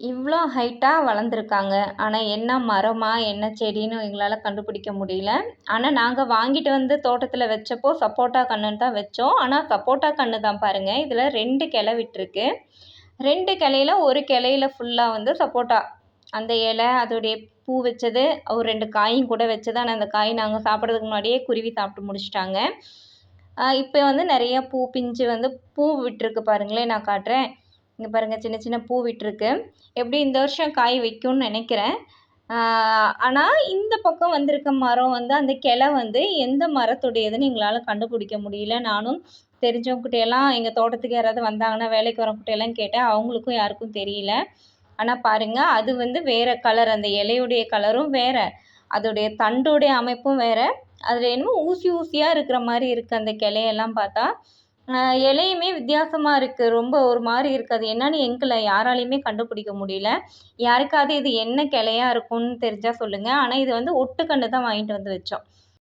இவ்வளோ ஹைட்டாக வளர்ந்துருக்காங்க. ஆனால் என்ன மரமா, என்ன செடின்னு எங்களால் கண்டுபிடிக்க முடியல. ஆனால் நாங்கள் வாங்கிட்டு வந்து தோட்டத்தில் வச்சப்போ சப்போட்டா கன்றுன்னு தான் வச்சோம். ஆனால் சப்போட்டா கன்று தான் பாருங்கள். இதில் 2 கிளை விட்டுருக்கு. 2 கிளையில ஒரு கிளையில ஃபுல்லாக வந்து சப்போட்டா. அந்த இலை, அதோடைய பூ வச்சது, ஒரு 2 காயும் கூட வச்சது. ஆனால் அந்த காய் நாங்கள் சாப்பிட்றதுக்கு முன்னாடியே குருவி சாப்பிட்டு முடிச்சிட்டாங்க. இப்போ வந்து நிறைய பூ பிஞ்சு வந்து பூ விட்டுருக்கு பாருங்களேன், நான் காட்டுறேன். இங்கே பாருங்கள், சின்ன சின்ன பூ விட்டுருக்கு. எப்படி இந்த வருஷம் காய் வைக்கும்னு நினைக்கிறேன். ஆனால் இந்த பக்கம் வந்திருக்க மரம் வந்து அந்த கிளை வந்து எந்த மரத்துடையதுன்னு எங்களால் கண்டுபிடிக்க முடியல. நானும் தெரிஞ்சவங்ககிட்டையெல்லாம் எங்கள் தோட்டத்துக்கு யாராவது வந்தாங்கன்னா வேலைக்கு வரவங்ககிட்டையெல்லாம் கேட்டேன். அவங்களுக்கும் யாருக்கும் தெரியல. ஆனால் பாருங்கள், அது வந்து வேறு கலர். அந்த இலையுடைய கலரும் வேறு, அதோடைய தண்டுடைய அமைப்பும் வேறு. அதில் என்னமோ ஊசி ஊசியாக இருக்கிற மாதிரி இருக்குது அந்த கிளையெல்லாம் பார்த்தா. இலையுமே வித்தியாசமாக இருக்குது. ரொம்ப ஒரு மாதிரி இருக்குது. அது என்னன்னு எங்களை யாராலையுமே கண்டுபிடிக்க முடியல. யாருக்காவது இது என்ன கிளையா இருக்கும்னு தெரிஞ்சால் சொல்லுங்கள். ஆனால் இது வந்து ஒட்டுக்கன்று தான் வாங்கிட்டு வந்து வச்சோம்.